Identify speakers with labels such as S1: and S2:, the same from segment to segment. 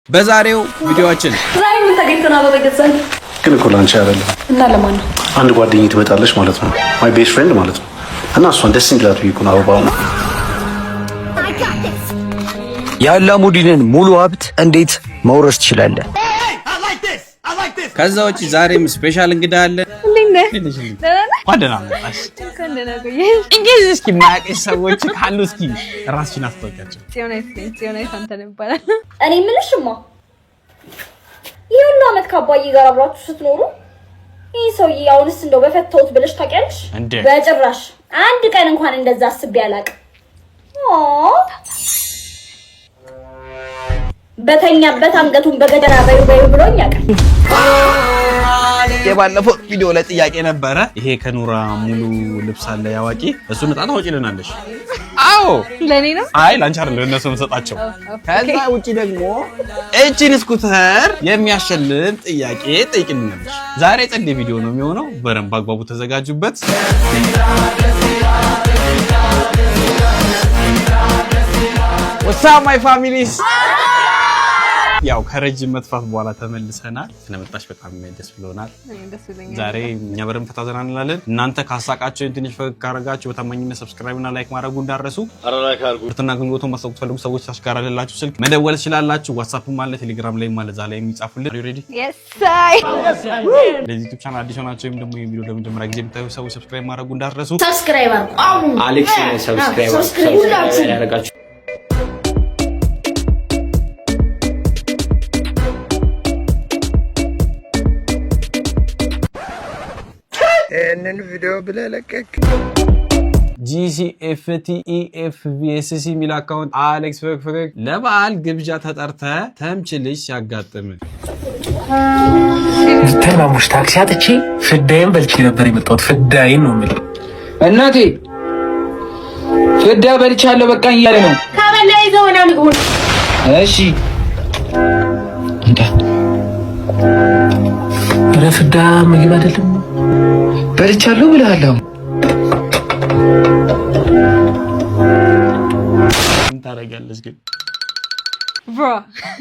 S1: በዛሬው ቪዲዮአችን
S2: ዛሬ ምን ተገኝተና በበገዛን
S3: ግን እኮ ላንቺ አይደለም
S2: እና ለማን ነው
S3: አንድ ጓደኛዬ ትመጣለች ማለት ነው ማይ ቤስት ፍሬንድ ማለት ነው እና እሷን ደስ እንዲላት ይኩን አበባው
S4: የአላሙዲንን ሙሉ ሀብት እንዴት መውረስ ትችላለህ?
S1: ከዛ ውጪ ዛሬም ስፔሻል እንግዳ አለ።
S5: ጓደና መጣሽ እንግዲህ እስኪ ማያውቅሽ ሰዎች ካሉ እስኪ ራስሽን አስተዋውቂያቸው።
S2: ጽዮናይት አንተ ነው ይባላል። እኔ ምንሽማ ይሁን አመት ከአባዬ ጋር አብራችሁ ስትኖሩ ይሄ ሰውዬ አሁንስ እንደው በፈተውት ብለሽ ታውቂያለሽ? በጭራሽ አንድ ቀን እንኳን እንደዛ አስቤ አላውቅም። በተኛበት አንገቱን በገደራ በዩ ብሎኝ ያውቃል።
S5: የባለፈው ቪዲዮ ላይ ጥያቄ ነበረ። ይሄ ከኑራ ሙሉ ልብስ አለ ያዋቂ እሱን እጣ ታውጪልናለሽ? አዎ
S2: ለኔ ነው።
S5: አይ ላንቺ አይደለም ለነሱ እንሰጣቸው። ከዛ ውጪ ደግሞ እቺን ስኩተር የሚያሸልም ጥያቄ ጠይቂልናለሽ። ዛሬ ጸዴ ቪዲዮ ነው የሚሆነው። በረም ባግባቡ ተዘጋጁበት። What's up my families? ያው ከረጅም መጥፋት በኋላ ተመልሰናል። ስለመጣሽ በጣም ደስ ብሎናል። ዛሬ እኛ በረም ፈታ ዘና እንላለን። እናንተ ካሳቃችሁ ትንሽ ፈገግ ካረጋችሁ በታማኝነት ሰብስክራይብ እና ላይክ ማድረጉ እንዳረሱ። ወርተና ግንቦቱን ማሳውቁ ፈልጉ ሰዎች ታሽጋራላችሁ ስልክ መደወል ይችላልላችሁ። ዋትስአፕም አለ፣ ቴሌግራም ላይም አለ። ዛሬ የሚጻፉልን are you ready?
S2: Yes sir.
S5: ለዚህ ዩቲዩብ ቻናል አዲስ ሆናችሁ ወይም ደግሞ ይሄን ቪዲዮ ለመጀመሪያ ጊዜ የምታዩ ሰዎች ሰብስክራይብ ማድረጉ እንዳረሱ።
S2: ሰብስክራይብ አድርጉ።
S6: አሌክስ ሰብስክራይብ ያደርጋችሁ።
S4: ይሄንን ቪዲዮ ብለህ ለቀቅ።
S5: GCFTEFVSC ሚል አካውንት አሌክስ ፈገግ ለበዓል ግብዣ ተጠርተ ተምች ልጅ ሲያጋጥም
S7: ተማሙሽ ታክሲ አጥቼ ፍዳዬን በልቼ ነበር የመጣሁት። ፍዳዬን ነው የምልህ
S6: እናቴ ፍዳ በልቻለሁ በቃኝ እያለ ነው።
S2: ካበላ ይዘውና ምግቡን
S6: እሺ
S7: እንዴ ረፍዳ ምግብ አይደለም
S6: በልቻለሁ ብለሃለሁ።
S5: እንታረጋለሽ ግን
S2: ብሮ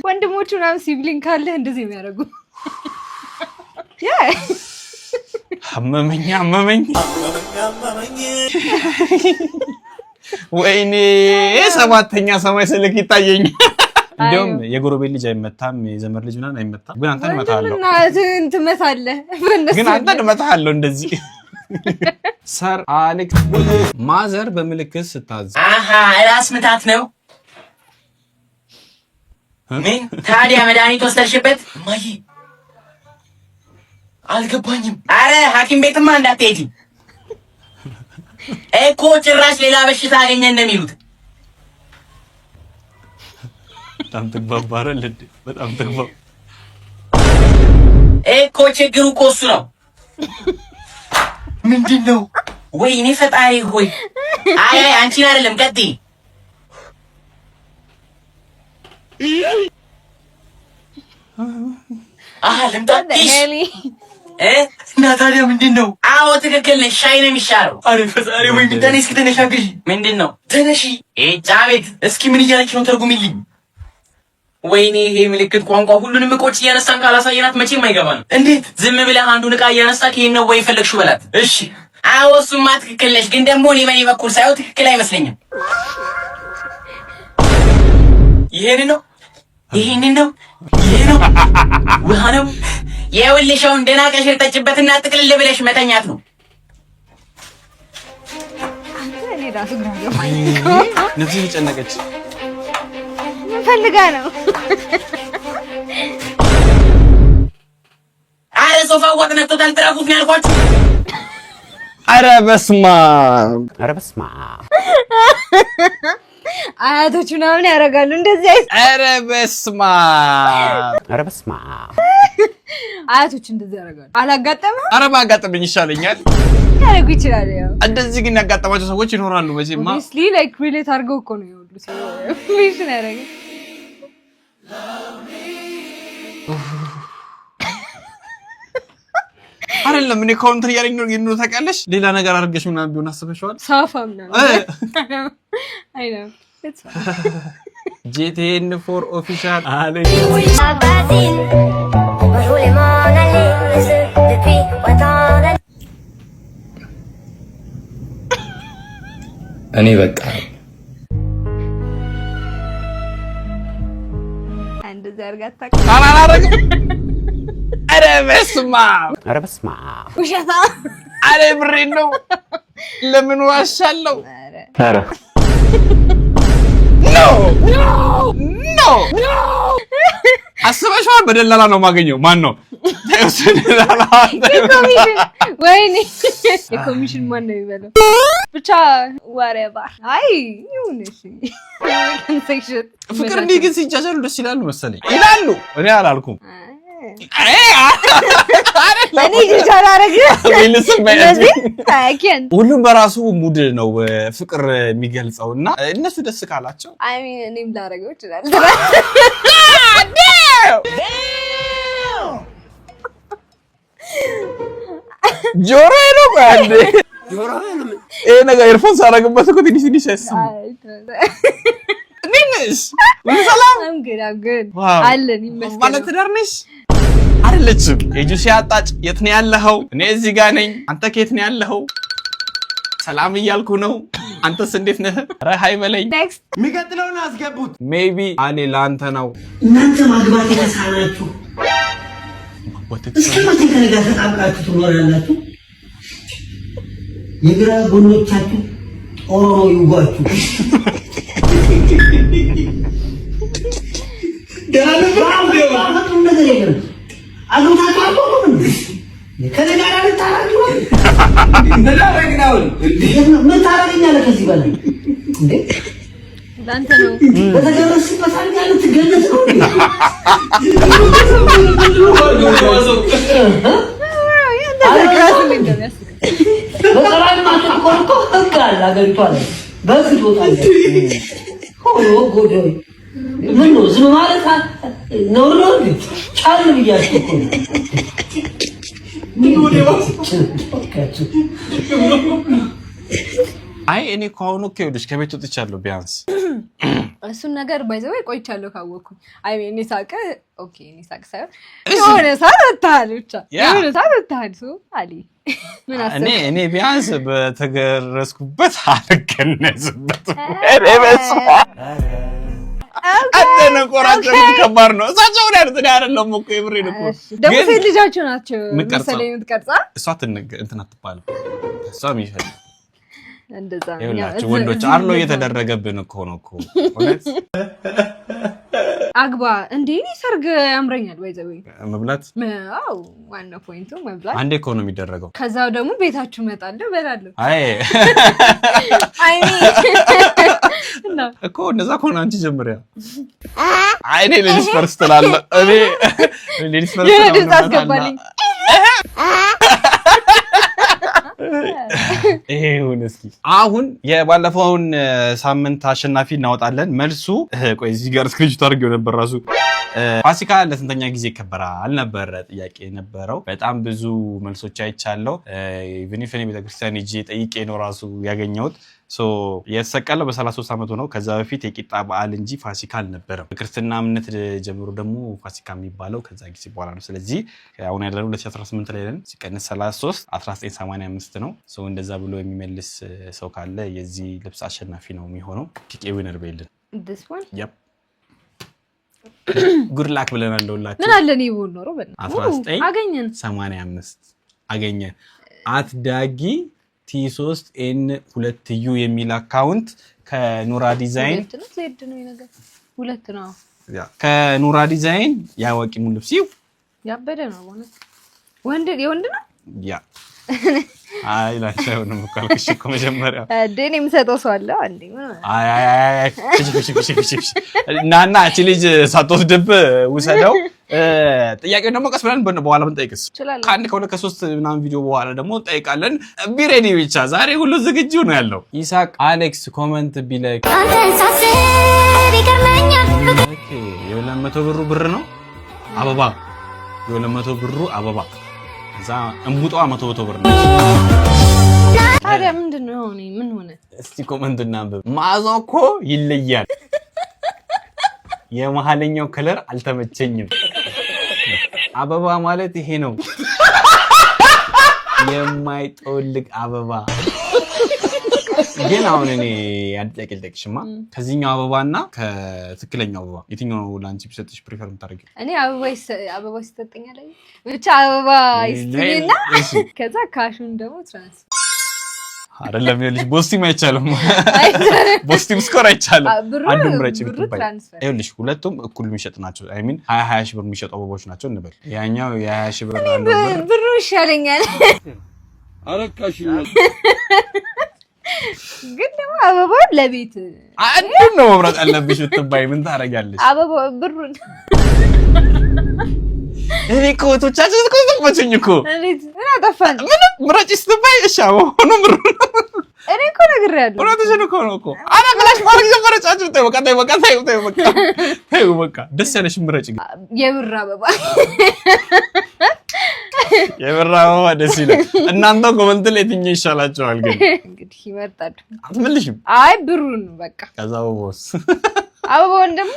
S2: ወንድሞቹ ምናምን ሲብሊንግ ካለ እንደዚህ የሚያደርጉ
S5: አመመኝ ወይኔ ሰባተኛ ሰማይ ስልክ ይታየኝ። እንደውም የጎረቤት ልጅ አይመታም፣ የዘመር ልጅ ምናምን አይመታም። ግን አንተን እመታለሁ። ግን አንተን እመታለሁ እንደዚህ። ሰር አሌክስ ማዘር በምልክት ስታዝ
S8: ራስ ምታት ነው። ምን ታዲያ መድኃኒት ወሰድሽበት? ማይ አልገባኝም። አረ ሐኪም ቤትማ እንዳትሄጂ እኮ ጭራሽ ሌላ በሽታ አገኘ እንደሚሉት።
S5: በጣም ተግባባረል እንዴ? በጣም ተግባባ
S8: እኮ ችግሩ እኮ እሱ ነው። ምንድነው? ወይኔ ፈጣሪ ሆይ! አይ አንቺን አይደለም ቀጥይ። ልምጣልሽ እና ታዲያ ምንድነው? አዎ ትክክል ነሽ። ሻይ ነው የሚሻለው። አረ ፈጣሪ ወይ ምንድነው? እስኪ ተነሻግሽ። ምንድነው? ተነሺ። ጫቤት እስኪ ምን እያለች ነው? ተርጉሚልኝ። ወይኔ ይሄ ምልክት ቋንቋ ሁሉንም እቆች እያነሳን ካላሳየናት መቼም አይገባንም። እንዴት? ዝም ብለህ አንዱን ዕቃ እያነሳክ ይሄን ነው ወይ ፈለግሽው በላት። እሺ አዎ እሱማ ትክክል ነሽ፣ ግን ደግሞ እኔ በኔ በኩል ሳይሆን ትክክል አይመስለኝም። ይሄን ነው ይሄ ነው ውሃ ነው። የውልሻውን ደና ቀሽር ጠጭበትና ጥቅልል ብለሽ መተኛት ነው።
S2: እኔ ራሱ ግራ
S5: ነፍሴ ተጨነቀች።
S2: ፈልጋ ነው።
S8: አረ ሶፋ ወጥ ነክቶታል፣ ጥረጉት ነው ያልኳችሁ።
S5: አረ በስማ
S2: አያቶቹ ምናምን ያደርጋሉ እንደዚህ አይስ።
S5: አረ በስማ
S2: አያቶቹ እንደዚህ ያደርጋሉ። አላጋጠመም?
S5: አረ ባጋጠመኝ ይሻለኛል።
S2: ያደርጉ ይችላል። ያው
S5: እንደዚህ ግን ያጋጠማቸው ሰዎች ይኖራሉ መቼም።
S2: ኦብቪስሊ ላይክ ሪሌት አድርገው እኮ ነው ይወዱ ምን ያደርጋል?
S5: አይደለም እኔ ካውንተር ያለኝ ነው ታውቂያለሽ። ሌላ ነገር አድርገሽ ምናምን ቢሆን አስበሽዋል?
S2: ሳፋ ምናምን አይ ነው
S5: GTN4 ኦፊሻል አለ
S6: እኔ በቃ
S9: አንድ ዘርጋታ
S5: ኧረ በስመ አብ
S9: ውሸታ
S5: አረ ብሬን ነው ለምን ዋሻለው
S3: ኧረ
S5: ኖ አስበሽዋል በደላላ ነው ማገኘው ማን ነው
S9: ወይኔ የኮሚሽን ማን ነው ይበለው ብቻ whatever አይ ይሁንሽ
S5: ፍቅር እንዲህ ግን ሲጃጃሉ ደስ ይላሉ መሰለኝ ይላሉ እኔ አላልኩም
S9: እኔ ጃጃላ አረግ
S5: ሁሉም በራሱ ሙድ ነው ፍቅር የሚገልጸውና እነሱ ደስ ካላቸው
S9: አይ ሚን እኔም ላረገው ይችላል
S5: ጆሮዬ ነው አንዴ ጆሮዬ ነው ይሄ ነገር ኤርፎን ሳረግበት እኮ ትንሽ ትንሽ አይሰማ ነሽ ሰላም
S9: good አለን ይመስገን
S5: ማለት ደርነሽ አይደለችም የጁሲ አጣጭ የት ነው ያለኸው እኔ እዚህ ጋር ነኝ አንተ ከየት ነው ያለኸው ሰላም እያልኩ ነው አንተስ እንዴት ነህ ኧረ ሃይ በለኝ
S8: የሚቀጥለውን አስገቡት
S5: ሜቢ አኔ ላንተ ነው
S8: እናንተ ማግባት የተሳናችሁ እስኪ መቼ ከእኔ ጋር ተጣብቃችሁ ትኖራላችሁ የግራ ጎኖቻችሁ ኦሮሞ ይጓችሁ ምነው ዝም ማለት ነው ነው ቻል ብያችሁ እኮ
S5: አይ እኔ ካሁን እኮ ይኸውልሽ ከቤት ወጥቻለሁ ቢያንስ
S9: እሱን ነገር ባይዘው ቆይቻለሁ ካወኩኝ አይ እኔ ሳቀ ኦኬ እኔ ሳቀ ሳይሆን የሆነ ሳታል ብቻ የሆነ ሳታል ሶ አሊ ምን አሰብ
S5: እኔ ቢያንስ በተገረስኩበት አልገነዝበት አደነ ቆራቸው ከባድ ነው እዛቸው ላይ አይደለም እኮ የብሬን እኮ
S9: ደግሞ ሴት ልጃቸው ናቸው መሰለኝ የምትቀርጻ
S5: እሷ እንትን አትባልም እሷም ይፈል
S9: እንደዛ ነው
S5: ያው ወንዶች አርሎ እየተደረገብን እኮ ነው እኮ ሆነት
S9: አግባ እንዴ ሰርግ ያምረኛል ባይዘው
S5: መብላት
S9: አው ዋና ፖይንቱ መብላት
S5: አንዴ እኮ ነው የሚደረገው
S9: ከዛው ደግሞ ቤታችሁ መጣለሁ በላለሁ
S5: አይ እኮ እንደዛ ኮን አንቺ ጀምሪያ አይኔ ሌዲስ ፈርስት ላለ እኔ ሌዲስ ፈርስት አስገባልኝ ይሄውን እስኪ አሁን የባለፈውን ሳምንት አሸናፊ እናወጣለን መልሱ ቆይ እዚህ ጋር ስክሪንሾት አድርጌው ነበር ራሱ ፋሲካ ለስንተኛ ጊዜ ይከበራል ነበር ጥያቄ ነበረው በጣም ብዙ መልሶች አይቻለሁ ኢቭኒፍኒ ቤተክርስቲያን ሂጄ ጠይቄ ነው ራሱ ያገኘሁት ሶ የተሰቀለው በ33 አመቱ ነው ከዛ በፊት የቂጣ በዓል እንጂ ፋሲካ አልነበረም በክርስትና እምነት ጀምሮ ደግሞ ፋሲካ የሚባለው ከዛ ጊዜ በኋላ ነው ስለዚህ አሁን ያለነው 2018 ላይ ነን ሲቀንስ 33 1985 ነው ሶ እንደዛ ብሎ የሚመልስ ሰው ካለ የዚህ ልብስ አሸናፊ ነው የሚሆነው ቲኬ ዊነር በይልን
S9: this one
S5: yep ጉድ ላክ ብለናል እንደውላችሁ
S9: ምን አለ ነው ይሁን ኖሮ በእና
S5: 19 85 አገኘን አትዳጊ T3N2U የሚል አካውንት ከኑራ ዲዛይን
S9: ሁለት ነው ነገር ሁለት ነው
S5: ያ ከኑራ ዲዛይን ያወቂ ሙሉ ልብስ
S9: ያበደ ነው ማለት ወንድ የወንድ ነው
S5: ያ አይ ላቻው ነው ካልኩሽ እኮ መጀመሪያ
S9: ደኔ የምሰጠው ሰው አለ አንዴ
S5: አይ እሺ ናና እቺ ልጅ ሳትወስድብ ውሰደው ጥያቄው ደግሞ ቀስ ብለን በኋላ ብንጠይቅስ ከአንድ ከሁለት ከሶስት ምናምን ቪዲዮ በኋላ ደግሞ እንጠይቃለን ቢሬዲ ብቻ ዛሬ ሁሉ ዝግጁ ነው ያለው ኢሳቅ አሌክስ ኮሜንት ቢላይክ ኦኬ የ200 ብር ነው አበባ የ200 ብሩ አበባ እዛ እንቡጧ 100 ብር ነው
S9: ታዲያ ምንድነው ሆነ ምን ሆነ
S5: እስቲ ኮሜንት እናንብብ ማዛው እኮ ይለያል የመሐለኛው ከለር አልተመቸኝም። አበባ ማለት ይሄ ነው። የማይጠወልግ አበባ ግን አሁን እኔ አንጠቅ ልጠቅሽማ ከዚህኛው አበባና ከትክክለኛው አበባ የትኛው ላንቺ ቢሰጥሽ ፕሪፈር የምታደርጊው?
S9: እኔ አበባ ይሰጠኛል ብቻ አበባ ይስጥኝና ከዛ ካሹን ደግሞ ትራንስ
S5: አይደለም ይልሽ ቦስቲም አይቻልም። ቦስቲም ስኮር አይቻልም። አንዱ ምረጭ ብትባይ ይልሽ ሁለቱም እኩል የሚሸጥ ናቸው። አይ ሚን 20 ሺህ ብር የሚሸጡ አበቦች ናቸው እንበል። ያኛው የ20 ሺህ ብር አለው
S9: ብሩ ይሻለኛል።
S1: አረካሽ
S9: ግን ደግሞ አበባውን ለቤት
S5: አንዱ ነው መምረጥ አለብሽ ብትባይ ምን ታረጋለሽ?
S9: አበባ ብሩን
S5: እኔ ኮቶቻችን እኮ ተቆጭኝ እኮ
S9: እና ጠፋን
S5: ምን ምረጭ ስትባይ እሺ አሁን ምሩ
S9: እኔ እኮ ነግሬያለሁ።
S5: ወራተሽ ነው እኮ አራግላሽ ማርክ ዘፈረጫችሁ ተይ በቃ ደስ ያለሽ ምረጭ።
S9: የብር አበባ
S5: የብር አበባ ደስ ይላል። እናንተ ኮመንት ላይ የትኛው ይሻላችኋል? ግን
S9: እንግዲህ ይመርጣሉ።
S5: አትመልሽም?
S9: አይ ብሩን በቃ
S5: ከዛው ቦስ
S9: አበባውን ደግሞ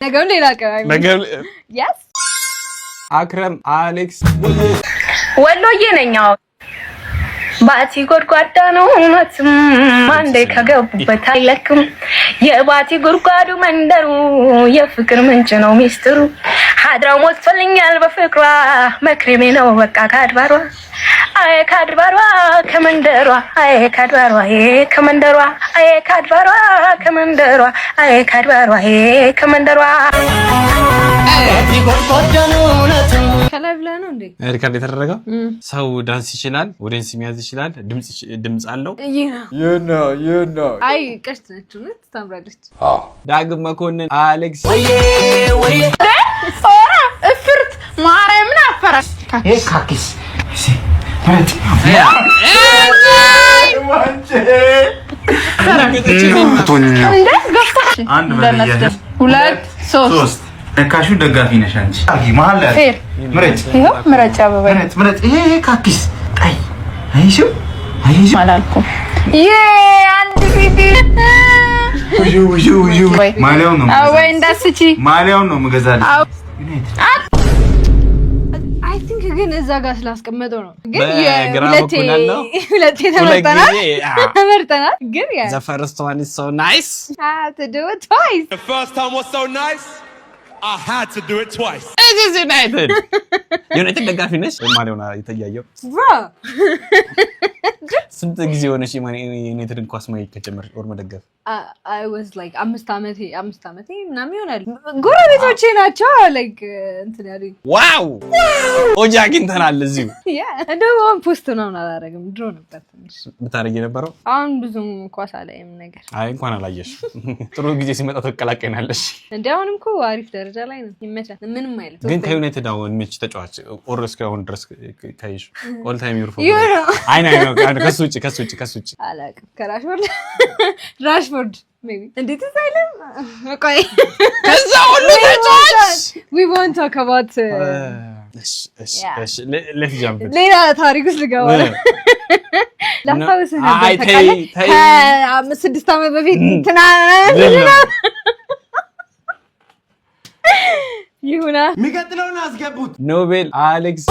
S9: ነገው ሌላ ቀን ያስ
S5: አክረም አሌክስ
S10: ወሎዬ ነኝ። ባቲ ጎድጓዳ ነው እውነትም አንዴ ከገቡበት አይለቅም። የባቲ ጉድጓዱ መንደሩ የፍቅር ምንጭ ነው ሚስጥሩ። ሀድራው ሞልቶልኛል በፍቅሯ መክሬሜ ነው በቃ ካድባሯ አይ ካድባሯ ከመንደሯ አይ ካድባሯ ከመንደሯ አይ ካድባሯ ከመንደሯ አይ ካድባሯ ከመንደሯ
S9: ከላይ ብለህ ነው እንዴ
S5: ሪካርድ የተደረገው? ሰው ዳንስ ይችላል፣ ኦዲየንስ የሚያዝ ይችላል፣ ድምጽ አለው።
S9: አይ ቀሽት ነች ነው ታምራለች።
S5: ዳግም መኮንን አሌክስ
S10: ኦራ እፍርት ማርያምን አፈራሽ
S4: ካኪስ
S6: ነካሹ ደጋፊ ነሽ አንቺ መሀል ላይ ምረጭ።
S10: ይሄው ምረጭ አበባ
S6: ምረጭ። ይሄ ካኪስ ጣይ አይሹ
S10: አላልኩም። አንድ ቢቢ
S6: ማሊያው ነው
S10: ወይ እንዳስቺ
S6: ማሊያው ነው የምገዛልሽ።
S9: አይ ቲንክ ግን እዛ ጋር ስላስቀመጠው ነው። ግን
S5: ሁለቴ
S9: ተመርጠናል። ግን ያ
S5: the first one is so nice.
S9: To do it twice.
S11: The first time was so nice. I had to do it twice.
S5: It is United. United ደጋፊ ነሽ? ማሊያውና የተያየው
S9: bro
S5: ስንት ጊዜ ሆነሽ ዩናይትድን ኳስ ማየት ከጀመርሽ ወር መደገፍ?
S9: I was like 5 ዓመቴ ምናምን ይሆናል። ጎረቤቶቼ ናቸው like እንትን ያሉኝ።
S5: ዋው ኦጃ አግኝተናል እዚሁ።
S9: እንደው አሁን ፖስት ነው አላደረግም። ድሮ ነበር ትንሽ
S5: ብታረጊ ነበረው።
S9: አሁን ብዙም ኳስ አላየም ነገር።
S5: አይ እንኳን አላየሽ። ጥሩ ጊዜ ሲመጣ ተቀላቀይናለሽ።
S9: እንዴ አሁንም እኮ አሪፍ ደረጃ ላይ ነው። ይመቻል። ምንም አይልም።
S5: ግን ከዩናይትድ አሁን ምንጭ ተጫዋች ኦር እስካሁን ድረስ ከይሽ ኦል ታይም ዩር ፎር አይ ነው ከሱ ውጪ
S9: አላውቅም። ራሽፎርድ maybe እንዴት አይልም። ቆይ
S5: ከዛ ሁሉ ተጫዋች
S9: we won't talk about
S5: let's jump
S9: ሌላ ታሪክ ውስጥ ልገባ ላስታውስህ ነበር። ከ5-6 ዓመት በፊት ይሁና
S4: የሚቀጥለውን አስገቡት።
S5: ኖቤል አሌክስ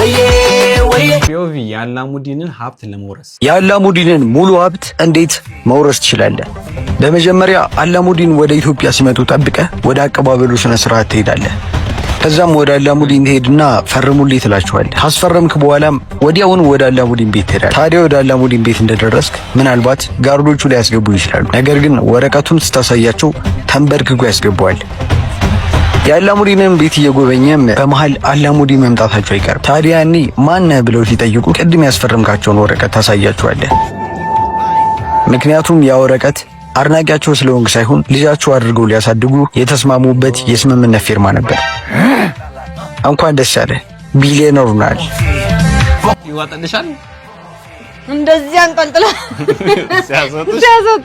S5: ፒኦቪ የአላሙዲንን ሀብት ለመውረስ
S4: የአላሙዲንን ሙሉ ሀብት እንዴት መውረስ ትችላለህ? በመጀመሪያ አላሙዲን ወደ ኢትዮጵያ ሲመጡ ጠብቀህ ወደ አቀባበሉ ስነ ስርዓት ትሄዳለህ። ከዛም ወደ አላሙዲን ትሄድና ፈርሙልኝ ትላቸዋለህ። ካስፈረምክ በኋላም ወዲያውኑ ወደ አላሙዲን ቤት ትሄዳለህ። ታዲያ ወደ አላሙዲን ቤት እንደደረስክ ምናልባት ጋርዶቹ ሊያስገቡ ይችላሉ። ነገር ግን ወረቀቱን ስታሳያቸው ተንበርክኮ ያስገባዋል። የአላሙዲንን ቤት እየጎበኘም በመሃል አላሙዲን መምጣታቸው አይቀርም። ታዲያ እኔ ማነህ ብለው ሲጠይቁ ቅድም ያስፈረምካቸውን ወረቀት ታሳያቸዋለህ። ምክንያቱም ያ ወረቀት አድናቂያቸው ስለሆንክ ሳይሆን ልጃቸው አድርገው ሊያሳድጉ የተስማሙበት የስምምነት ፊርማ ነበር። እንኳን ደስ ያለህ ቢሊዮነር ሆናል።
S5: ይዋጣልሻል።
S9: እንደዚህ አንጠልጥላ ሲያስወጥ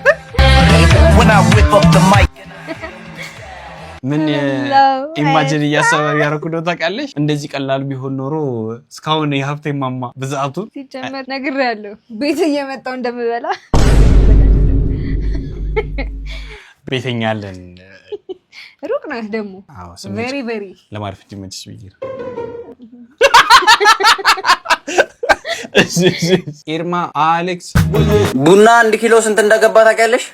S5: ምን ኢማጂን እያሰበ ያረኩ ነው ታውቃለሽ? እንደዚህ ቀላል ቢሆን ኖሮ እስካሁን የሀብቴ ማማ ብዛቱ
S9: ሲጀመር ነግሬያለሁ። ቤት እየመጣው እንደምበላ
S5: ቤተኛለን
S9: ሩቅ ነህ ደግሞ ቬሪ ቬሪ
S5: ለማረፍ እንዲመችሽ ብዬ ነው። ኢርማ አሌክስ
S8: ቡና 1 ኪሎ ስንት እንደገባ ታውቂያለሽ?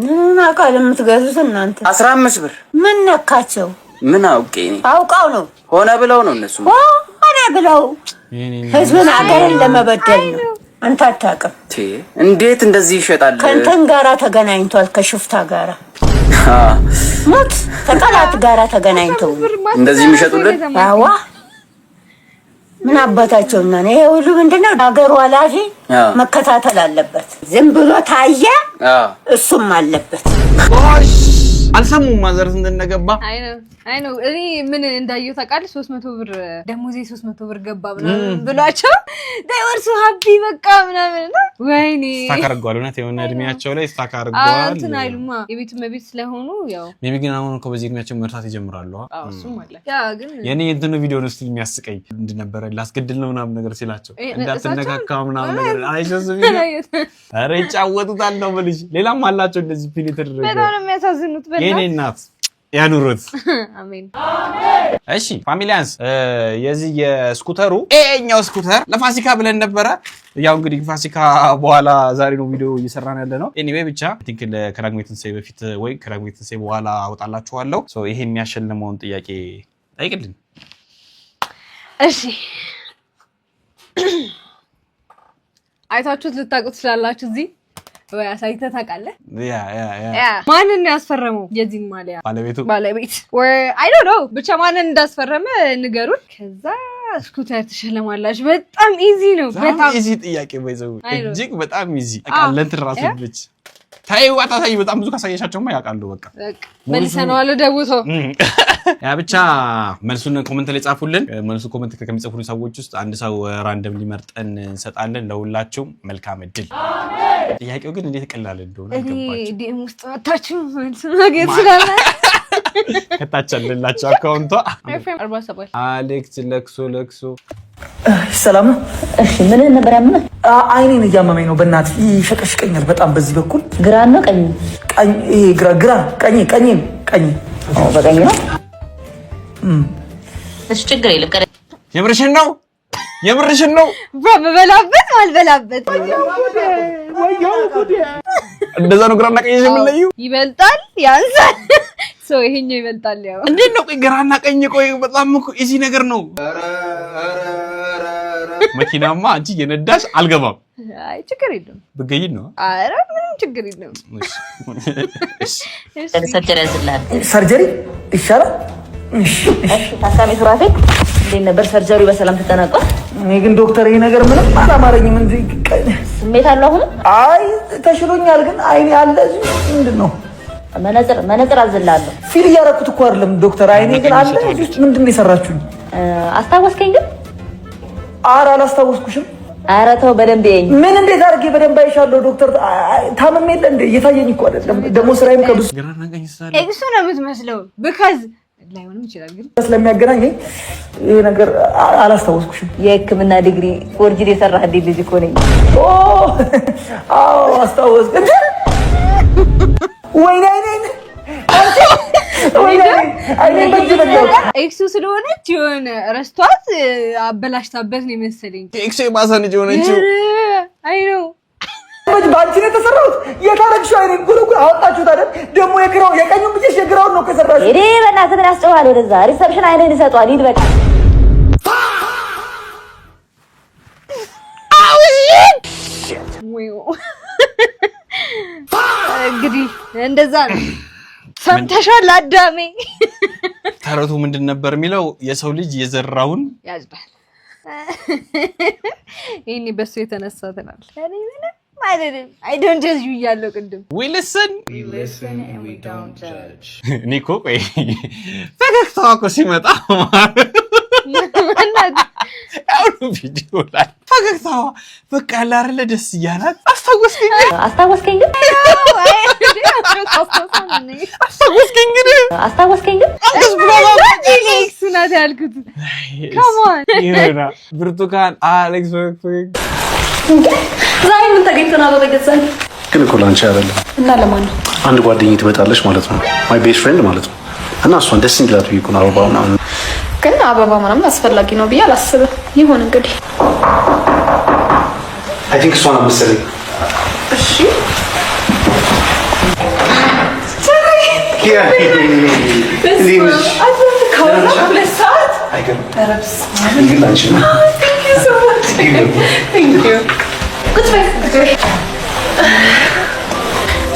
S10: ምን አውቃለሁ የምትገዙት እናንተ
S8: 15 ብር።
S10: ምን ነካቸው?
S8: ምን አውቄ ነው?
S10: አውቃው ነው
S8: ሆነ ብለው ነው እነሱ
S10: ሆነ ብለው ህዝብን አገርን ለመበደል ነው። አንተ አታውቅም።
S8: እንዴት እንደዚህ ይሸጣል?
S10: ከእንትን ጋራ ተገናኝቷል ከሽፍታ ጋራ ሞት ከጠላት ጋራ ተገናኝተው
S8: እንደዚህ የሚሸጡልን
S10: አዋ ምን አባታቸውና ነው? ይሄ ሁሉ ምንድነው? ሀገሩ ኃላፊ መከታተል አለበት። ዝም ብሎ ታየ እሱም አለበት።
S5: አልሰሙም ማዘር ስንት እንደገባ።
S9: አይ ነው እኔ ምን እንዳየው ታውቃለህ? 300 ብር ደሞዜ 300 ብር ገባ ምናምን ብሏቸው they were so happy በቃ ምናምን ወይኔ
S5: ስታካርጓል እውነት የሆነ እድሜያቸው ላይ ስታካርጓል
S9: እንትን አይሉማ የቤት መቤት ስለሆኑ ያው
S5: ሜቢ ግን አሁን እኮ በዚህ እድሜያቸው መርሳት ይጀምራሉ።
S9: እሱም አለ ያ ግን
S5: የኔ እንትኑ ቪዲዮ ነው ስቲል የሚያስቀኝ እንደነበረ ላስገድል ነው ምናምን ነገር ሲላቸው እንዳትነካካ ምናምን ነገር አይሾስ ቪዲዮ አረ ይጫወቱታል ነው ብልሽ ሌላም አላቸው እንደዚህ ፊል ተደረገ
S9: በጣም የሚያሳዝኑት
S5: የኔ እናት ያኑሩት።
S9: አሜን።
S5: እሺ ፋሚሊያንስ የዚህ የስኩተሩ ኤኛው ስኩተር ለፋሲካ ብለን ነበረ። ያው እንግዲህ ፋሲካ በኋላ ዛሬ ነው ቪዲዮ እየሰራን ያለ ነው። ኤኒዌይ ብቻ ቲንክ ለከራግሜትን በፊት ወይ ከራግሜትን በኋላ አወጣላችኋለሁ። ሶ ይሄ የሚያሸልመውን ጥያቄ ጠይቅልን።
S9: እሺ አይታችሁት ልታውቁት ትችላላችሁ እዚህ ወይ አሳይተህ ታውቃለህ? ያ ማንን ያስፈረመው የዚህን ማሊያ? ባለቤት ወይ አይ ዶንት ኖ ብቻ ማንን እንዳስፈረመ ንገሩን። ከዛ ስኩተር ትሸለማላችሁ። በጣም ኢዚ ነው።
S5: በጣም ኢዚ ጥያቄ ባይዘው እጅግ በጣም ኢዚ አቃለን ትራሱ ልጅ ታይው አታሳይ በጣም ብዙ ካሳየሻቸውማ ያውቃሉ። በቃ
S9: መልሰናል ደቡቶ
S5: ያ ብቻ መልሱን ኮሜንት ላይ ጻፉልን። መልሱ ኮሜንት ከሚጽፉልን ሰዎች ውስጥ አንድ ሰው ራንደም ሊመርጠን እንሰጣለን። ለሁላችሁም መልካም እድል። ጥያቄው ግን እንዴት ቀላል እንደሆነ አልገባችም።
S9: ዲኤም ውስጥ መታችሁ መልስ ማግኘት ይችላል።
S5: ከታቻለላችሁ አካውንቷ
S9: 47
S5: አሌክስ ለክሶ
S10: ሰላም። እሺ ምን ነበር ያመመህ?
S7: አይኔን እያመመኝ ነው። በእናትህ ይሸቀሽቀኛል በጣም በዚህ በኩል
S10: ግራ ነው ቀኝ?
S7: ይሄ ግራ ቀኝ
S10: በቀኝ ነው። እሺ ችግር የለም።
S5: የምርሽን ነው
S9: በመበላበት አልበላበት
S5: እንደዛ ነው። ግራና ቀኝ የምንለዩ
S9: ይበልጣል ያንሳል። ሶ ይሄኛው ይበልጣል። ያው
S5: እንዴት ነው? ግራና ቀኝ በጣም እኮ ኢዚ ነገር ነው። መኪናማ አንቺ የነዳሽ አልገባም።
S9: አይ ችግር የለም።
S5: ብገይ ነው።
S9: አረ ምንም ችግር የለም።
S7: ሰርጀሪ ይሻላል።
S10: እሺ ታካሚ ሱራፌ እንዴት ነበር ሰርጀሪው? በሰላም ተጠናቋል?
S7: እኔ ግን ዶክተር ይሄ ነገር ምንም አላማረኝም። እንዴ
S10: ስሜት አለው አሁን?
S7: አይ ተሽሎኛል፣ ግን አይኔ አለ እዚህ ምንድነው?
S10: መነጽር አዝላለሁ።
S7: ፊል እያደረኩት እኮ አይደለም ዶክተር፣ አይኔ ግን አለ እዚህ። ምንድነው የሰራችሁኝ?
S10: አስታወስከኝ ግን?
S7: ኧረ አላስታወስኩሽም።
S10: ኧረ ተው በደንብ ይኝ።
S7: ምን እንዴት አድርጌ በደንብ አይሻለሁ ዶክተር? ታመም የለ እንዴ? እየታየኝ እኮ አይደለም ደግሞ ስራዬም ከብዙ
S5: ግራና ቀኝ ሳለ
S9: ኤክሱ ነው የምትመስለው። ቢካዝ ላይሆንም ይችላል፣ ግን
S7: ስለሚያገናኘኝ ይሄ ነገር አላስታወስኩሽም።
S10: የሕክምና ዲግሪ ፎርጅድ የሰራህ ልጅ እኮ ነኝ።
S7: አዎ አስታወስኩ። ወይኔ
S9: ኤክሱ ስለሆነች የሆነ ረስቷት አበላሽታበት ነው የመሰለኝ።
S5: ኤክሱ የባሰ ልጅ ሆነችው።
S9: አይ ነው
S7: ባንቺ ነው የተሰራሁት። የታረግሽው አይኔን ጉልጉል አወጣችሁት አይደል? ደግሞ የቀኙን ብቻ የግራውን ነው ከሰራሽ።
S10: እኔ በእናትህ ምን ያስጨዋል? ወደዛ ሪሰፕሽን አይኔን ይሰጧል። ሂድ በቃ።
S9: እንግዲህ እንደዛ ነው። ሰምተሻል አዳሜ?
S5: ተረቱ ምንድን ነበር የሚለው? የሰው ልጅ የዘራውን
S9: ያጭዳል። ይሄኔ በሱ የተነሳ ትናል። እኔ ምንም አይደለም። I don't judge you እያለሁ ቅድም
S5: we listen and we don't judge። ኒኮ ቆይ ፈገግታዋ እኮ ሲመጣ አሁን ቪዲዮ ላይ ፈገግታዋ በቃ አይደለ ደስ እያላት አስታወስከኝ ግን
S10: አስታወስከኝ
S5: አንተስ
S9: አሌክስ ናት ያልኩት። come on
S5: ይሄና ብርቱካን አሌክስ
S10: ዛሬ ምን ተገኝተና በገዛኝ
S3: ግን እኮ ላንቺ አይደለም
S10: እና ለማን ነው?
S3: አንድ ጓደኛዬ ትመጣለች ማለት ነው። ማይ ቤስት ፍሬንድ ማለት ነው። እና እሷን ደስ እንዲላት ብዬ እኮ ነው አበባ ምናምን።
S2: ግን አበባ ምናምን አስፈላጊ ነው ብዬ አላስብም። ይሁን እንግዲህ
S3: አይ ቲንክ እሷን መሰለኝ።
S2: እሺ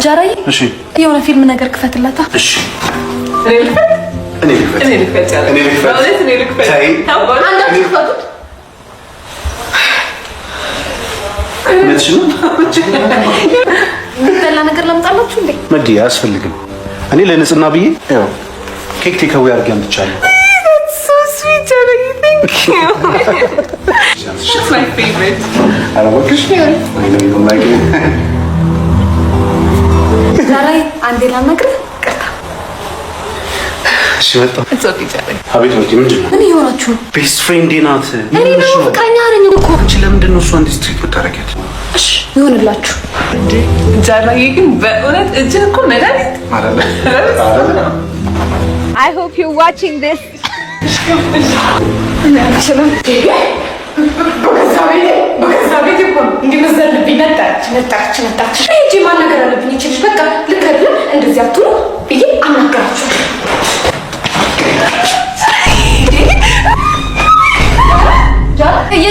S2: ጃራይ የሆነ ፊልም ነገር ክፈትላታ።
S3: እሺ እኔ ልክፈት።
S2: ብትበላ ነገር ላምጣላችሁ እንዴ?
S3: መዲ አያስፈልግም። እኔ ለንጽህና ብዬ ያው ኬክ ቴካዊ አድርጌ አምጥቻለሁ።
S2: That's my favorite. ዛሬ አንዴ ላናግርህ።
S3: እሺ መጣ። አቤት ወዲ፣ ምንድን ነው?
S2: ምን እየሆናችሁ ነው?
S3: ቤስት ፍሬንዴ ናት።
S2: እኔ ደግሞ ፍቅረኛ ነኝ እኮ።
S3: አንቺ ለምንድን ነው እሷን ዲስትሪክት የምታደርጊያት?
S2: እሺ ይሁንላችሁ።
S12: ጃራዬ ግን በእውነት እጅህ እኮ መድኃኒት
S3: አይደለ?
S9: I hope you're watching this.
S2: በከሳቤት እኮ እንዲመዘልብኝ መጣች። እጂ ማናገር አለብኝ። ይችልሽ በቃ ልክ አይደለም እንደዚህ አትሉ ብዬ አናገራችሁ።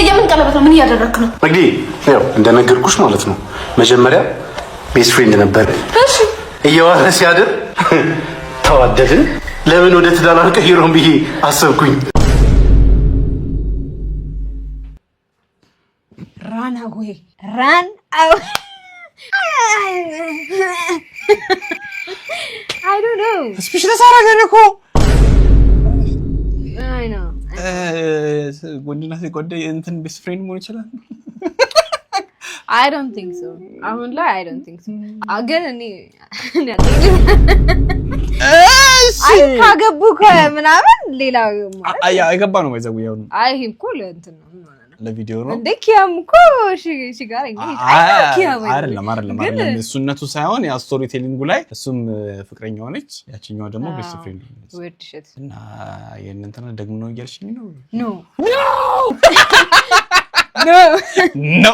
S2: የምን ቀለበት ነው? ምን እያደረግክ ነው?
S3: መግዲ ያው እንደነገርኩሽ ማለት ነው። መጀመሪያ ቤስት ፍሬንድ ነበር።
S2: እሺ
S3: እየዋለ ሲያድር ተዋደድን። ለምን ወደ ትዳር አልቀይረውም ብዬ አሰብኩኝ።
S9: Run away. Run away. I don't know.
S5: ስፔሻል ሳራገነኮ
S9: I know.
S5: ወንድና ሴት ጓደኛ እንትን ቤስት ፍሬንድ መሆን ይችላል?
S9: I don't think so. አሁን ላይ I don't think so. አገን እኔ አይ ካገቡ ምናምን ሌላ
S5: አይ አይገባ ነው ማይዘው ያው
S9: አይ እኮ ለእንትን ነው
S5: ለቪዲዮ ነው
S9: እንዴ ኪያም እኮ እሺ ጋር እንግዲህ
S5: አይደለም እሱነቱ ሳይሆን ያ ስቶሪ ቴሊንጉ ላይ እሱም ፍቅረኛ ሆነች ያቺኛው ደግሞ ቤስት ፍሬንድ ሆነች
S9: ወድሽት
S5: እና የእንትና ደግሞ ነው እያልሽኝ ነው ኖ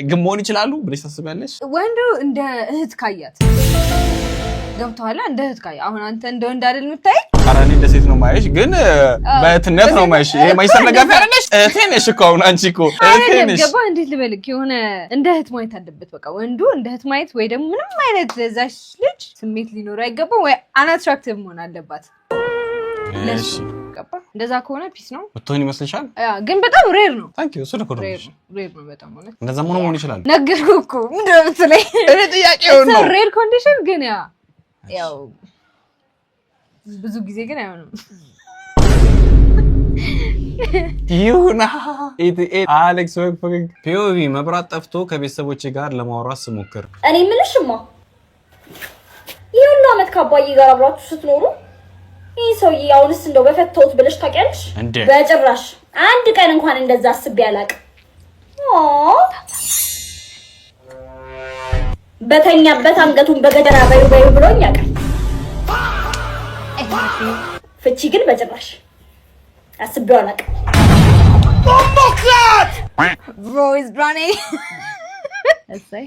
S5: ግን መሆን ይችላሉ ብለሽ ታስቢያለሽ?
S9: ወንዱ እንደ እህት ካያት ገብቷላ እንደ እህት ካያ አሁን አንተ እንደ ወንድ አይደል የምታይ?
S5: ኧረ እኔ እንደ ሴት ነው ማይሽ ግን በእህትነት ነው ማይሽ። ይሄ ማይሰር ነገር አይደለሽ? እህቴ ነሽ እኮ አሁን አንቺ እኮ እህቴ ነሽ።
S9: ገባ እንዴት ልበልክ የሆነ እንደ እህት ማየት አለበት። በቃ ወንዱ እንደ እህት ማየት ወይ ደግሞ ምንም አይነት ለዛሽ ልጅ ስሜት ሊኖር አይገባም ወይ አንአትራክቲቭ መሆን አለባት።
S5: እሺ
S9: ገባ እንደዛ ከሆነ ፒስ ነው
S5: ወጥቶኝ ይመስልሻል?
S9: ግን በጣም ሬር ነው።
S5: ታንክ ዩ እሱ ነው
S9: ሬር ነው በጣም ማለት
S5: እንደዛ መሆን ይችላል።
S9: ነገርኩህ እኮ ምንድነው የምትለኝ?
S5: እኔ ጥያቄው ነው
S9: ሬር ኮንዲሽን ግን ያው ብዙ ጊዜ ግን አይሆንም።
S5: ይሁና አሌክስ ወይ ፒኦቪ መብራት ጠፍቶ ከቤተሰቦቼ ጋር ለማውራት ስሞክር
S2: እኔ ምንሽማ ይሁን አመት ከአባዬ ጋር አብራችሁ ስትኖሩ ይሄ ሰውዬ አሁንስ እንደው በፈተውት ብለሽ ታውቂያለሽ? በጭራሽ አንድ ቀን እንኳን እንደዛ አስቤ አላውቅም። በተኛበት አንገቱን በገደራ በዩ ብሎኝ ያውቃል። ፍቺ ግን በጭራሽ አስቤው አላውቅም።
S9: Bro is running. እሰይ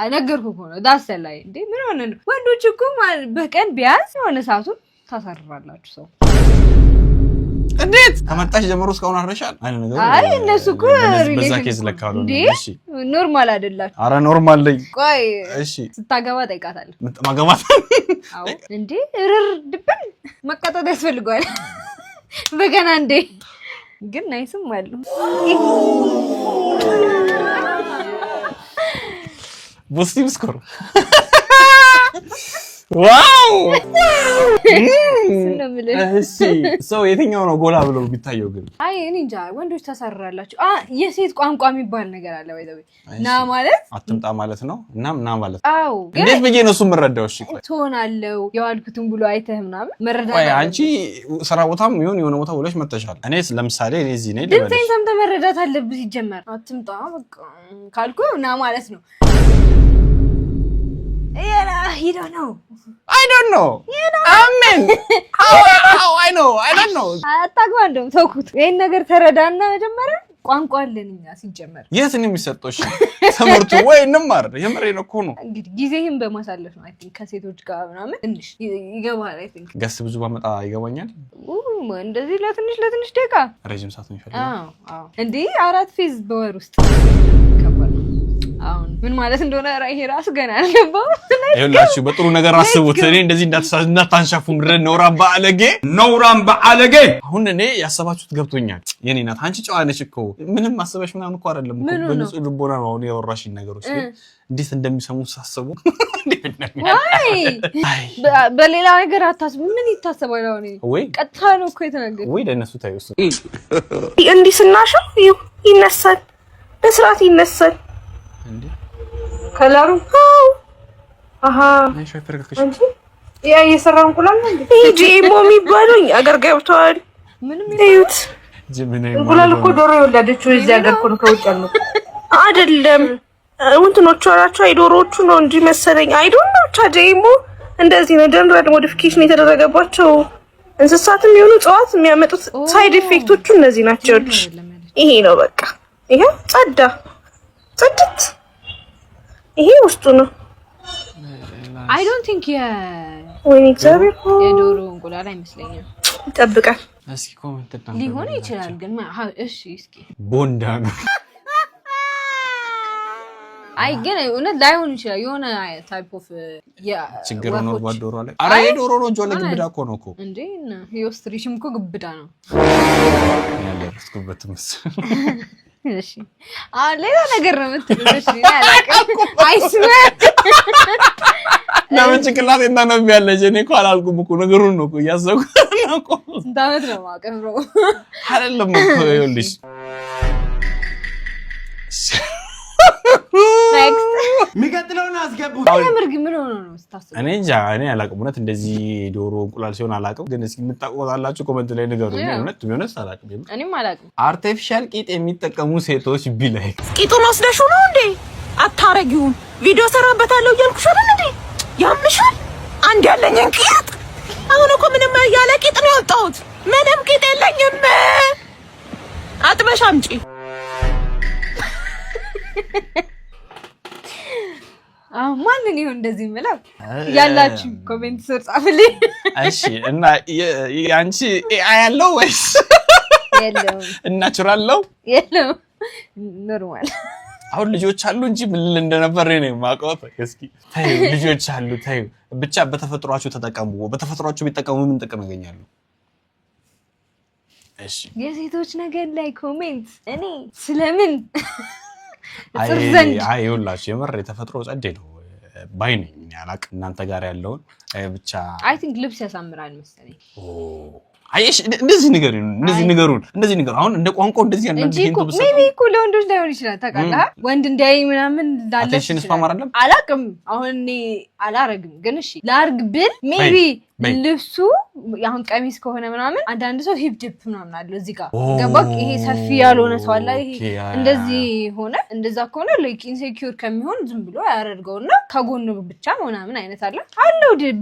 S9: አነገርኩህ እኮ ነው ዳሰላይ እንዴ ምን ሆነ ነው? ወንዶች እኮ በቀን ቢያንስ የሆነ ሰዓቱን ታሳርራላችሁ ሰው
S5: እንዴት ከመጣሽ ጀምሮ እስካሁን አረሻል አይነ ነገር
S9: አይ እነሱ እኮ
S5: በዛ ኬዝ ለካው ነው። እሺ
S9: ኖርማል አይደላችሁ?
S5: አረ ኖርማል ላይ
S9: ቆይ
S5: እሺ
S9: ስታገባ ጠይቃታለሁ።
S5: ማገባት
S9: አዎ እንዴ እርር ድብን መቀጣት ያስፈልጋል በገና እንዴ ግን ናይስም አለው
S5: ቡስቲም ስኮር ዋው እሺ ሰው የትኛው ነው ጎላ ብሎ ቢታየው? ግን
S9: አይ እኔ እንጃ ወንዶች ታሳራላችሁ። የሴት ቋንቋ የሚባል ነገር አለ ወይ ና ማለት
S5: አትምጣ ማለት ነው እና ና ማለት
S9: አዎ
S5: እንዴት ብዬ ነው እሱ የምረዳው? እሺ ቆይ
S9: ትሆናለው የዋልኩትን ብሎ አይተህ ምናምን መረዳት
S5: ቆይ አንቺ ስራ ቦታም ይሁን የሆነ ቦታ ብለሽ መተሻል። እኔ ለምሳሌ እኔ እዚህ ነኝ ልበልሽ
S9: ድምጼን ሰምተህ መረዳት አለብህ። ሲጀመር አትምጣ በቃ ካልኩ ና ማለት ነው You don't know.
S5: I don't know.
S9: You know.
S5: Amen. How I know? I don't know.
S9: አታግባንደም ተውኩት። ይሄን ነገር ተረዳና መጀመሪያ ቋንቋ አለንኛ ሲጀመር
S5: የት ነው የሚሰጠውሽ? ትምህርቱ ወይ እንማር የምሬን እኮ ነው።
S9: እንግዲህ ጊዜህን በማሳለፍ ነው። አይ ቲንክ ከሴቶች ጋር ምናምን ትንሽ ይገባል። አይ ቲንክ
S5: ገስ ብዙ ባመጣ ይገባኛል።
S9: እንደዚህ ለትንሽ ደቂቃ
S5: ረጅም ሰዓት ነው ይፈልጋል።
S9: አዎ እንዴ 4 ፌዝ በወር ውስጥ ከባድ ነው። አሁን ምን ማለት እንደሆነ ይሄ ራስ ገና አልገባው።
S5: ይኸውላችሁ በጥሩ ነገር አስቡት። እኔ እንደዚህ እንዳታንሻፉ ምድረ ነውራም በአለጌ አሁን እኔ ያሰባችሁት ገብቶኛል። የኔ ናት አንቺ ጨዋ ነሽ እኮ ምንም አስበሽ ምናምን እኮ አይደለም እኮ በንጹህ ልቦና ነው አሁን ያወራሽኝ ነገሮች እንዴት እንደሚሰሙ ሳስቡ
S9: በሌላ ነገር አታስቡ። ምን ይታሰባል አሁን
S5: ወይ
S9: ቀጥታ ነው እኮ የተናገረው
S5: ወይ ለነሱ ታዩስ
S12: እንዲህ ስናሽው ይነሳል በስርዓት ይነሳል
S5: እንዴ
S12: ከለሩ አሃ እንጂ ያ የሰራው እንቁላል ነው እንዴ ጂሞ የሚባለው አገር ገብቷል
S9: ምንም
S12: ይዩት
S5: እንቁላል
S12: እኮ ዶሮ የወለደችው እዚህ አገር እኮ ነው ከውጭ ያለው አይደለም እንትኖቹ አራቸው አይዶሮቹ ነው እንጂ መሰለኝ አይዶን ነው ጂሞ እንደዚህ ነው ጀነራል ሞዲፊኬሽን የተደረገባቸው እንስሳትም ይሁኑ እጽዋት የሚያመጡት ሳይድ ኢፌክቶቹ እነዚህ ናቸው ይሄ ነው በቃ ይሄ ጽድት ይሄ ውስጡ ነው
S9: I don't think
S12: ወይ እግዚአብሔር
S9: የዶሮ እንቁላል አይመስለኝም
S12: ይጠብቃል
S5: እስኪ ኮሜንት ታንተ
S9: ሊሆን ይችላል ግን እሺ እስኪ
S5: ቦንዳ ነው
S9: አይ ግን እውነት ላይሆን ይችላል የሆነ ታይፕ ኦፍ
S5: ችግር ነው ባዶሮ ላይ አረ የዶሮ ነው ጆለ ግብዳ እኮ ነው እኮ
S9: እንዴ የኦስትሪሽም እኮ ግብዳ ነው
S5: ያለርስኩበት ምስ
S9: እሺ ሌላ ነገር ነው የምትለው እሺ አይ ስዌር
S5: ለምን ጭቅላቴ እንዳነብ ያለሽ እኔ እኮ አላልኩም እኮ ነገሩን ነው እኮ ያሰብኩት ነው እኮ
S9: እንዳመት ነው ማቀብሮ
S5: አይደለም እኮ ይኸውልሽ
S7: ሚቀጥለውን አስገቡ
S9: ለምርግ ምን ሆኖ ነው ስታስብ
S5: እኔ እንጃ እኔ አላውቅም እውነት እንደዚህ ዶሮ እንቁላል ሲሆን አላውቅም ግን እስኪ የምታውቁታላችሁ ኮሜንት ላይ ንገሩኝ እውነት ቢሆንስ አላውቅም
S9: እኔም አላውቅም
S5: አርቲፊሻል ቂጥ የሚጠቀሙ ሴቶች ቢላይ
S12: ቂጡን ወስደሽ ነው እንዴ አታረጊውን ቪዲዮ ሰራበታለሁ እያልኩሽ አይደል እንዴ ያምሻል አንድ ያለኝን ቂጥ አሁን እኮ ምንም ያለ ቂጥ ነው ያወጣሁት ምንም ቂጥ የለኝም አጥበሽ አምጪ
S9: ማንን ይሁን እንደዚህ ምለው ያላችሁ ኮሜንት ስር ጻፉልኝ
S5: እሺ እና ያንቺ ኤአይ ያለው ወይስ
S9: የለው
S5: ናቹራል ነው
S9: የለው ኖርማል
S5: አሁን ልጆች አሉ እንጂ ምን እንደነበር ነው የማውቀው እስኪ ታዩ ልጆች አሉ ታዩ ብቻ በተፈጥሯቸው ተጠቀሙ በተፈጥሯቸው ቢጠቀሙ ምን ጥቅም ያገኛሉ እሺ
S9: የሴቶች ነገር ላይ ኮሜንት እኔ ስለምን
S5: አይ ይኸውላችሁ የምር የተፈጥሮ ጸዴ ነው ባይ ነኝ አላውቅም እናንተ ጋር ያለውን ብቻ
S9: አይ ቲንክ ልብስ ያሳምራል መሰለኝ
S5: አይሽ እንደዚህ ነገር አሁን እንደ ቋንቋ እንደዚህ ያንን
S9: ሂንቱ ብሰጥ ሜቢ እኮ ለወንዶች ላይሆን ይችላል ታውቃለህ ወንድ እንዳይ ምናምን ዳለሽ
S5: አቴንሽን ስፓም አይደለም
S9: አላውቅም አሁን እኔ አላረግም ግን እሺ ላርግ ብል ሜቢ ልብሱ አሁን ቀሚስ ከሆነ ምናምን አንዳንድ ሰው ሂፕ ዲፕ ምናምን አለው እዚህ ጋር ገባክ ይሄ ሰፊ ያልሆነ ሰው አለ ይሄ እንደዚህ ሆነ እንደዛ ከሆነ ላይክ ኢንሴኪዩር ከሚሆን ዝም ብሎ ያደርገውና ከጎኑ ብቻ ምናምን አይነት አለ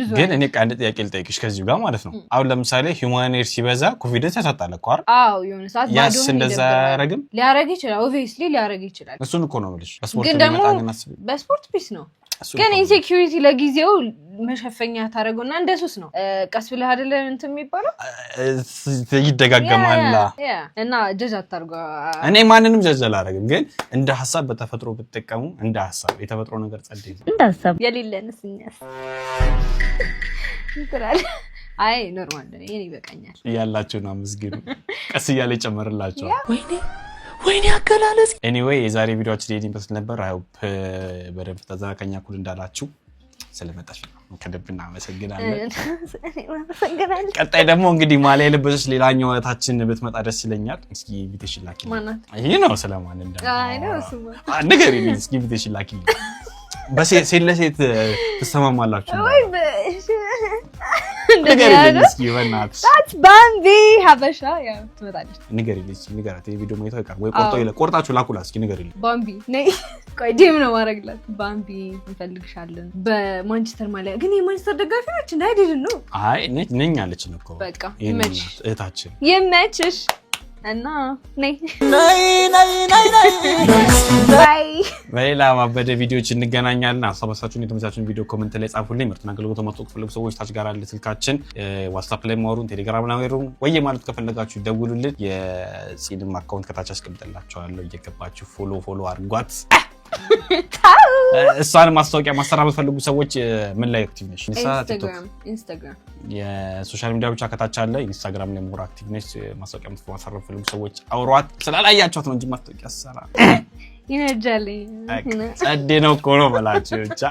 S9: ብዙ
S5: ግን እኔ አንድ ጥያቄ ልጠይቅሽ ከዚህ ጋር ማለት ነው አሁን ለምሳሌ ሂውማን ኤር ሲበዛ ኮንፊደንስ ያሳጣል እኮ አይደል
S9: አዎ የሆነ ሰዓት ባዶ
S5: ነው እንደዛ ያረግም
S9: ሊያረግ ይችላል ኦብቪየስሊ ሊያረግ ይችላል
S5: እሱን እኮ ነው የምልሽ
S9: በስፖርት ፒስ ነው ግን ኢንሴኪዩሪቲ ለጊዜው መሸፈኛ ታረጉና እንደሱስ ነው ቀስ ብለህ አይደለ እንትን የሚባለው
S5: ይደጋገማል
S9: እና ጀጅ አታርጉ
S5: እኔ ማንንም ጀጅ አላረግም ግን እንደ ሐሳብ በተፈጥሮ ብትጠቀሙ እንደ ሐሳብ የተፈጥሮ ነገር ጸዴ
S9: እንደ ሐሳብ የሌለንስኛስ ይጥራል አይ ኖርማል ነው የኔ ይበቃኛል
S5: ያላችሁና መስጊዱ ቀስ እያለ ይጨመርላችሁ
S12: ወይኔ አገላለጽ
S5: ኤኒዌይ የዛሬ ቪዲዮአችን ዲዲ መስል ነበር አይ ሆፕ በደንብ ተዛከኛ ኩል እንዳላችሁ ስለመጣሽ ከደብና አመሰግናለን ቀጣይ ደግሞ እንግዲህ ማሊያ ለበሰች ሌላኛው እህታችን ብትመጣ ደስ ይለኛል እስኪ ኢንቪቴሽን ላኪ ይሄ ነው ስለማን እንደ
S9: አይ ነው እሱማ
S5: ንገሪኝ እስኪ ኢንቪቴሽን ላኪ በሴት ለሴት ተሰማማላችሁ
S9: ወይ
S5: ንገሪልኝ እስኪ በእናትሽ።
S9: That's Bambi ሀበሻ ያው ትመጣለች።
S5: ንገሪልኝ እስኪ ንገራት። የቪዲዮ ማይተው ይቀር ወይ ቆርጣችሁ ላኩላት እስኪ ንገሪልኝ።
S9: ባምቢ ነይ ቆይ ዲም ነው ማረግላት። ባምቢ እንፈልግሻለን በማንቸስተር ማሊያ። ግን የማንቸስተር ደጋፊ ነች እንዴ? አይደል ነው።
S5: አይ ነኝ አለች እኮ።
S9: በቃ ይመችሽ
S5: እህታችን
S9: ይመችሽ እና ነይ ባይ።
S5: በሌላ ማበደ ቪዲዮዎች እንገናኛለን። አሳባሳችሁን የተመቻችሁን ቪዲዮ ኮሜንት ላይ ጻፉልኝ። ምርጥና አገልግሎት ማስተዋወቅ ፈልጉ ሰዎች ታች ጋር አለ ስልካችን። ዋትስአፕ ላይ ማውሩን፣ ቴሌግራም ላይ ማውሩን፣ ወይ ማለት ከፈለጋችሁ ደውሉልን። የጽድም አካውንት ከታች አስቀምጥላችኋለሁ። እየገባችሁ ፎሎ አድርጓት። እሷን ማስታወቂያ ማሰራት ፈልጉ ሰዎች ምን ላይ አክቲቭ ነሽ?
S9: ኢንስታግራም
S5: የሶሻል ሚዲያ ብቻ ከታች አለ። ኢንስታግራም ላይ ሞር አክቲቭ ነሽ። ማስታወቂያ ማሰራት ፈልጉ ሰዎች አውሯት። ስላላያችኋት ነው እንጂ ማስታወቂያ አሰራ
S9: ይነጃል
S5: ጸዴ ነው እኮ ነው በላችሁ። ብቻ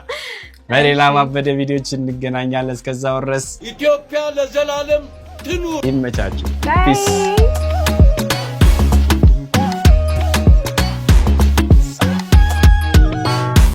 S5: በሌላ ማበደ ቪዲዮዎች እንገናኛለን። እስከዛው ድረስ
S1: ኢትዮጵያ ለዘላለም ትኑር።
S5: ይመቻችሁ።
S9: ፒስ